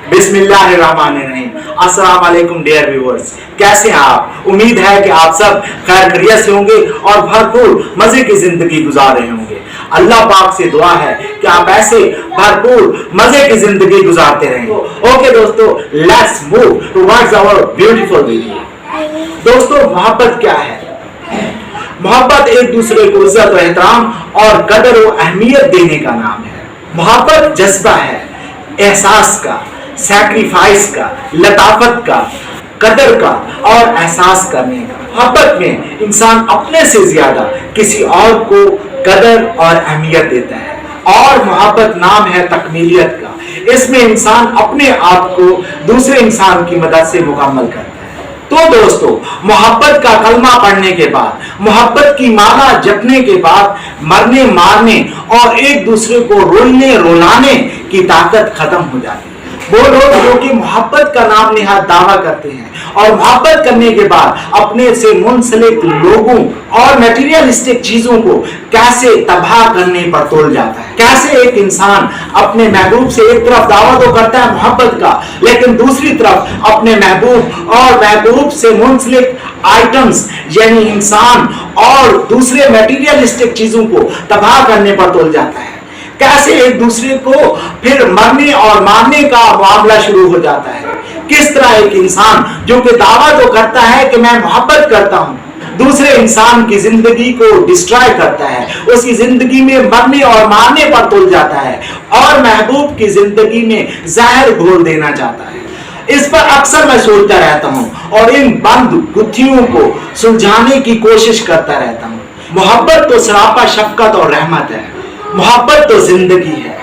बिस्मिल्लाहिर्रहमानिर्रहीम। अस्सलाम वालेकुम डियर व्यूअर्स, कैसे हैं आप? उम्मीद है कि आप सब खैर खैरियत से होंगे और भरपूर मजे की जिंदगी गुजार रहे होंगे। अल्लाह पाक से दुआ है कि आप ऐसे भरपूर मजे की जिंदगी गुजारते रहें। ओके दोस्तों, let's move towards our beautiful video. दोस्तों, मोहब्बत क्या है? मोहब्बत एक दूसरे को इज्जत और एहतराम और कदर और अहमियत देने का नाम है। मोहब्बत जज्बा है, एहसास का, सैक्रिफाइस का, लताफत का, कदर का और एहसास करने का। मोहब्बत में इंसान अपने से ज्यादा किसी और को कदर और अहमियत देता है और मोहब्बत नाम है तकमीलियत का। इसमें इंसान अपने आप को दूसरे इंसान की मदद से मुकम्मल करता है। तो दोस्तों, मोहब्बत का कलमा पढ़ने के बाद, मोहब्बत की माला जपने के बाद मरने मारने और एक दूसरे को रोलने रोलाने की ताकत खत्म हो जाती है। वो लोग जो कि मोहब्बत का नाम निहाद दावा करते हैं और मोहब्बत करने के बाद अपने से मुंसलिक लोगों और मटेरियलिस्टिक चीजों को कैसे तबाह करने पर तोल जाता है। कैसे एक इंसान अपने महबूब से एक तरफ दावा तो करता है मोहब्बत का, लेकिन दूसरी तरफ अपने महबूब और महबूब से मुंसलिक आइटम्स यानी इंसान और दूसरे मटेरियलिस्टिक चीजों को तबाह करने पर तोल जाता है। कैसे एक दूसरे को फिर मरने और मारने का मामला शुरू हो जाता है। किस तरह एक इंसान जो कि दावा तो करता है कि मैं मोहब्बत करता हूं, दूसरे इंसान की जिंदगी को डिस्ट्रॉय करता है, उसकी जिंदगी में मरने और मारने पर तुल जाता है और महबूब की जिंदगी में जहर घोल देना चाहता है। इस पर अक्सर मैं सोचता रहता हूं और इन बंद गुत्थियों को सुलझाने की कोशिश करता रहता हूं। मोहब्बत तो सरापा शफकत और रहमत है, मोहब्बत तो जिंदगी है।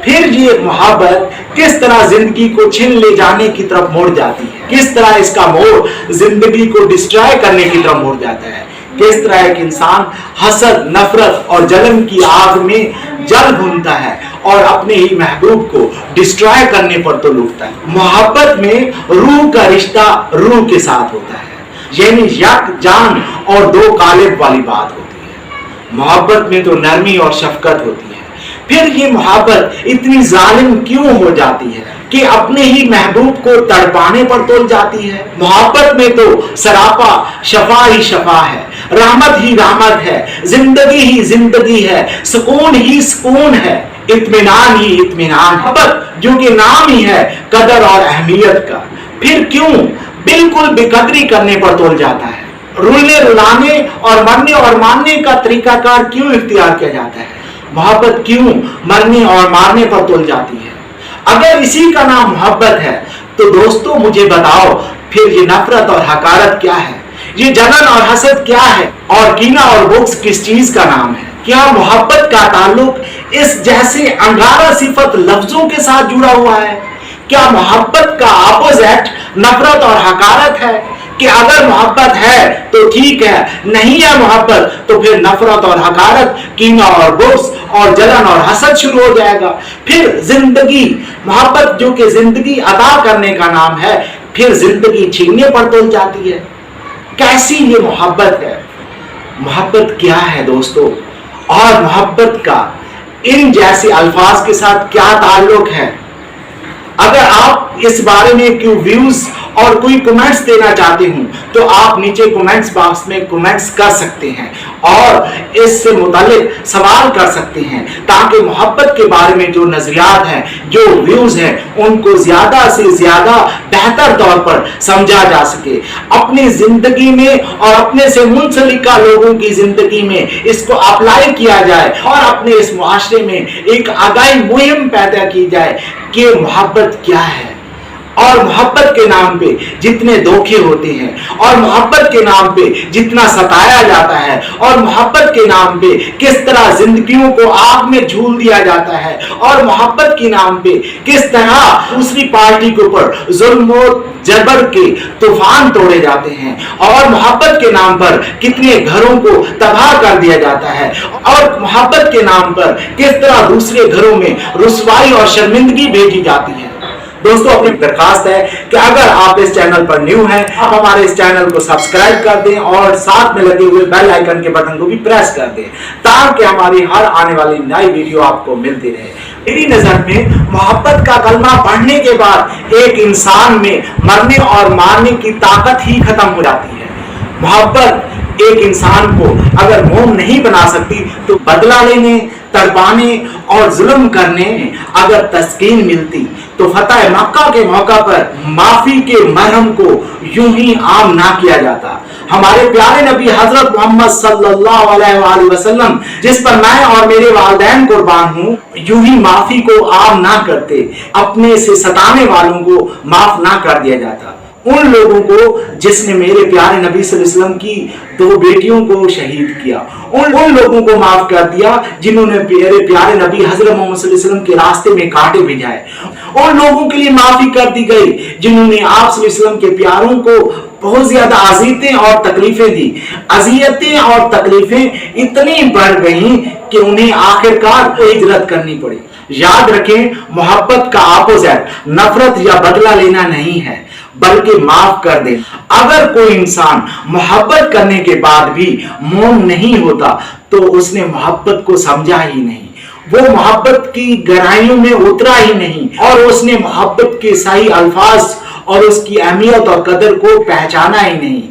फिर ये मोहब्बत किस तरह जिंदगी को छीन ले जाने की तरफ मोड़ जाती है, किस तरह इसका मोड़ जिंदगी को डिस्ट्रॉय करने की तरफ मोड़ जाता है। किस तरह एक इंसान हसद, नफरत और जलन की आग में जल भूनता है और अपने ही महबूब को डिस्ट्रॉय करने पर तो लुटता है। मोहब्बत में रूह का रिश्ता रूह के साथ होता है, यानी यक जान और दो कालिब वाली बात होती है। मोहब्बत में तो नरमी और शफकत होती है। फिर ये मोहब्बत इतनी जालिम क्यों हो जाती है कि अपने ही महबूब को तड़पाने पर तोल जाती है। मोहब्बत में तो सरापा शफा ही शफा है, रहमत ही रहमत है, जिंदगी ही जिंदगी है, सुकून ही सुकून है, इत्मीनान ही इत्मीनान। मोहब्बत जो कि नाम ही है कदर और अहमियत का, फिर क्यों बिल्कुल बेकदरी करने पर तोल जाता है। रुलने रुलाने और मरने और मारने का तरीकाकार क्यों इख्तियार किया जाता है। मोहब्बत क्यों मरने और मारने पर तुल जाती है। अगर इसी का नाम मोहब्बत है तो दोस्तों मुझे बताओ, फिर ये नफरत और हकारत क्या है, ये जलन और हसद क्या है और कीना और बुग़्ज़ किस चीज का नाम है। क्या मोहब्बत का ताल्लुक इस जैसे अंगारा सिफत लफ्जों के साथ जुड़ा हुआ है? क्या मोहब्बत का अपोजिट नफरत और हकारत है कि अगर मोहब्बत है तो ठीक है, नहीं है मोहब्बत तो फिर नफरत और हकारत, कीना और बुग़्ज़ और जलन और हसद शुरू हो जाएगा। फिर जिंदगी, मोहब्बत जो कि जिंदगी अता करने का नाम है, फिर जिंदगी छीनने पर तुल जाती है। कैसी ये मोहब्बत है? मोहब्बत क्या है दोस्तों, और मोहब्बत का इन जैसे अल्फाज के साथ क्या ताल्लुक है? अगर आप इस बारे में कोई व्यूज और कोई कमेंट्स देना चाहते हो तो आप नीचे कमेंट्स बॉक्स में कमेंट्स कर सकते हैं और इससे मुतालिक सवाल कर सकते हैं, ताकि मोहब्बत के बारे में जो नजरियात हैं, जो व्यूज हैं, उनको ज्यादा से ज्यादा बेहतर तौर पर समझा जा सके। अपनी जिंदगी में और अपने से मुंसलिका लोगों की जिंदगी में इसको अप्लाई किया जाए और अपने इस मुआशरे में एक आगाही मुहिम पैदा की जाए कि मोहब्बत क्या है और मोहब्बत के नाम पे जितने धोखे होते हैं और मोहब्बत के नाम पे जितना सताया जाता है और मोहब्बत के नाम पे किस तरह जिंदगियों को आग में झूल दिया जाता है और मोहब्बत के नाम पे किस तरह दूसरी पार्टी के ऊपर जुल्म और जबर के तूफान तोड़े जाते हैं और मोहब्बत के नाम पर कितने घरों को तबाह कर दिया जाता है और मोहब्बत के नाम पर किस तरह दूसरे घरों में रुसवाई और शर्मिंदगी भेजी जाती है। दोस्तों, अपनी दरखास्त है कि अगर आप इस चैनल पर न्यू हैं, आप हमारे इस चैनल को सब्सक्राइब कर दें और साथ में लगे हुए बेल आइकन के बटन को भी प्रेस कर दें, ताकि हमारी हर आने वाली नई वीडियो आपको मिलती रहे। मेरी नजर में मोहब्बत का कलमा पढ़ने के बाद एक इंसान में मरने और मारने की ताकत ही खत्म हो जाती है। मोहब्बत एक इंसान को अगर मोम नहीं बना सकती तो बदला लेने, तड़पाने और जुल्म करने अगर तस्कीन मिलती तो फतह मक्का के मौका पर माफी के मरहम को यूं ही आम ना किया जाता। हमारे प्यारे नबी हजरत मोहम्मद सल्लल्लाहु अलैहि वसल्लम, जिस पर मैं और मेरे वालिदैन कुर्बान हूँ, यूं ही माफी को आम ना करते, अपने से सताने वालों को माफ ना कर दिया जाता। उन लोगों को जिसने मेरे प्यारे नबी सल्लल्लाहु अलैहि वसल्लम की 2 बेटियों को शहीद किया, उन लोगों को माफ कर दिया जिन्होंने मेरे प्यारे नबी हजरत मोहम्मद सल्लल्लाहु अलैहि वसल्लम के रास्ते में कांटे भिजाए। उन लोगों के लिए माफी कर दी गई जिन्होंने आप सल्लल्लाहु अलैहि वसल्लम के प्यारों को बहुत ज्यादा अज़ियतें और तकलीफें दी। अज़ियतें और तकलीफें इतनी बढ़ गई कि उन्हें आखिरकार हिजरत करनी पड़ी। याद रखें, मोहब्बत का अपोजिट नफरत या बदला लेना नहीं है, बल्कि माफ कर दे। अगर कोई इंसान मोहब्बत करने के बाद भी मौन नहीं होता तो उसने मोहब्बत को समझा ही नहीं, वो मोहब्बत की गहराइयों में उतरा ही नहीं और उसने मोहब्बत के सही अल्फाज और उसकी अहमियत और कदर को पहचाना ही नहीं।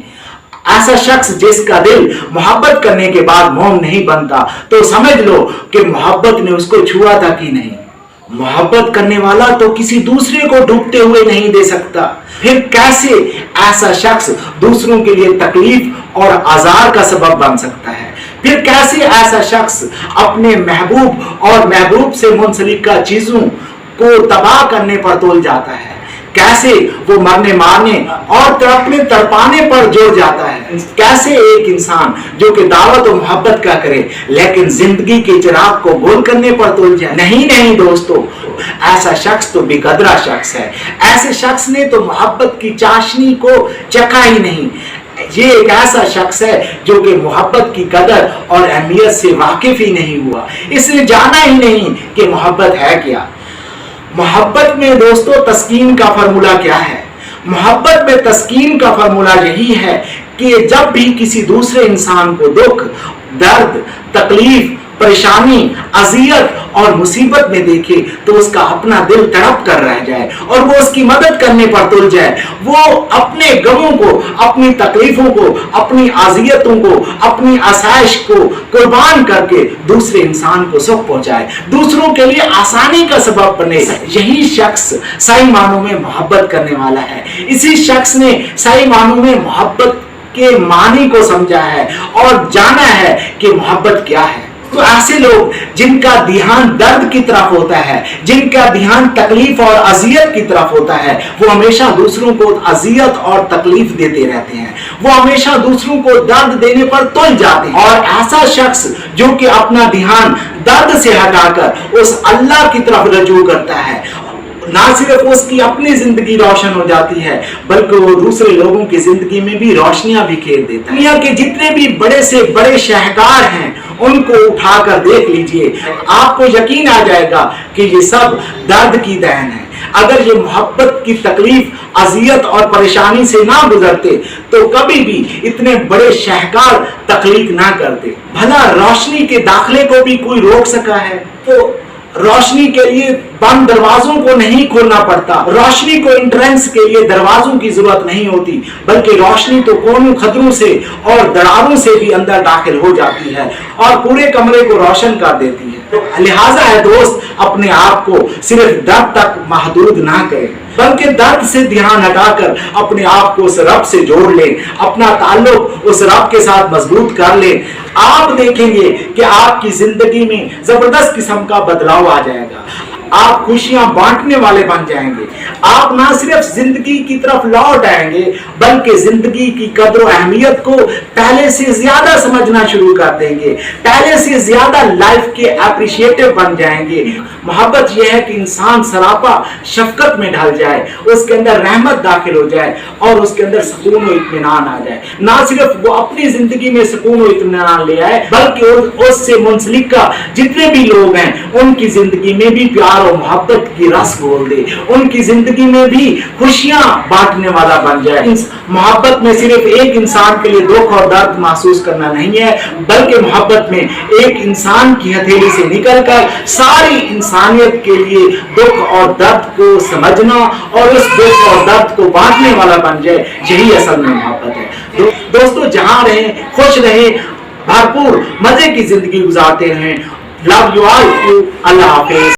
ऐसा शख्स जिसका दिल मोहब्बत करने के बाद मौन नहीं बनता तो समझ लो कि मोहब्बत ने उसको छुआ था कि नहीं। मोहब्बत करने वाला तो किसी दूसरे को डूबते हुए नहीं दे सकता, फिर कैसे ऐसा शख्स दूसरों के लिए तकलीफ और आजार का सबब बन सकता है? फिर कैसे ऐसा शख्स अपने महबूब और महबूब से मुंसलिका चीजों को तबाह करने पर तोल जाता है? कैसे वो मरने मारने और तड़पने तड़पाने पर जोर जाता है? कैसे एक इंसान जो कि दावत और मोहब्बत का करे लेकिन जिंदगी के चिराग को गोल करने पर तोल जाए? नहीं दोस्तों, ऐसा शख्स तो बेकदरा शख्स है। ऐसे शख्स ने तो मोहब्बत की चाशनी को चखा ही नहीं। ये एक ऐसा शख्स है जो कि मोहब्बत की कदर और अहमियत से वाकिफ ही नहीं हुआ, इसने जाना ही नहीं कि मोहब्बत है क्या। मोहब्बत में दोस्तों तस्कीन का फार्मूला क्या है? मोहब्बत में तस्कीन का फार्मूला यही है कि जब भी किसी दूसरे इंसान को दुख, दर्द, तकलीफ, परेशानी, अजियत और मुसीबत में देखे तो उसका अपना दिल तड़प कर रह जाए और वो उसकी मदद करने पर तुल जाए। वो अपने गमों को, अपनी तकलीफों को, अपनी अजियतों को, अपनी आसाइश को कुर्बान करके दूसरे इंसान को सुख पहुंचाए, दूसरों के लिए आसानी का सबब बने। यही शख्स सही मानों में मोहब्बत करने वाला है। इसी शख्स ने सही मानों में मोहब्बत के मानी को समझा है और जाना है कि मोहब्बत क्या है। तो ऐसे लोग जिनका ध्यान दर्द की तरफ होता है, जिनका ध्यान तकलीफ और अजियत की तरफ होता है, वो हमेशा दूसरों को अजियत और तकलीफ देते रहते हैं, वो हमेशा दूसरों को दर्द देने पर तुल जाते हैं। और ऐसा शख्स जो कि अपना ध्यान दर्द से हटाकर उस अल्लाह की तरफ रजू करता है, ना सिर्फ उसकी अपनी जिंदगी रोशन हो जाती है बल्कि वो दूसरे लोगों की जिंदगी में भी रोशनियां बिखेर देता है। दुनिया के जितने भी बड़े से बड़े शाहकार हैं उनको उठाकर देख लीजिए, आपको यकीन आ जाएगा कि ये सब दर्द की देन है। अगर ये मोहब्बत की तकलीफ, अजियत और परेशानी से ना गुजरते तो कभी भी इतने बड़े शाहकार तकलीफ ना करते। भला रोशनी के दाखिले को भी कोई रोक सका है? तो रोशनी के लिए बंद दरवाजों को नहीं खोलना पड़ता, रोशनी को एंट्रेंस के लिए दरवाजों की जरूरत नहीं होती, बल्कि रोशनी तो कोनों खतरों से और दरारों से भी अंदर दाखिल हो जाती है और पूरे कमरे को रोशन कर देती है। तो लिहाजा है दोस्त, अपने आप को सिर्फ दर्द तक महदूद ना करें, बल्कि दर्द से ध्यान हटाकर अपने आप को उस रब से जोड़ ले, अपना ताल्लुक उस रब के साथ मजबूत कर ले। आप देखेंगे कि आपकी जिंदगी में जबरदस्त किस्म का बदलाव आ जाएगा, आप खुशियां बांटने वाले बन जाएंगे। आप ना सिर्फ जिंदगी की तरफ लौट आएंगे बल्कि जिंदगी की कदर अहमियत को पहले से ज्यादा समझना शुरू कर देंगे, पहले से ज्यादा लाइफ के अप्रिशिएटिव बन जाएंगे। मोहब्बत यह है कि इंसान सरापा शफकत में ढल जाए, उसके अंदर रहमत दाखिल हो जाए और उसके अंदर सुकून और इत्मीनान आ जाए। ना सिर्फ वो अपनी जिंदगी में सुकून और इत्मीनान ले आए बल्कि उससे मुंसलिका जितने भी लोग हैं उनकी जिंदगी में भी प्यार प्यार और मोहब्बत की रस घोल दे, उनकी जिंदगी में भी खुशियां बांटने वाला बन जाए। इस मोहब्बत में सिर्फ एक इंसान के लिए दुख और दर्द महसूस करना नहीं है, बल्कि मोहब्बत में एक इंसान की हथेली से निकलकर सारी इंसानियत के लिए दुख और दर्द को समझना और उस दुख और दर्द को बांटने वाला बन जाए, यही असल में मोहब्बत है। दोस्तों, जहां रहें खुश रहें, भरपूर मजे की जिंदगी गुजारते रहें। Love you all, Allah Hafiz.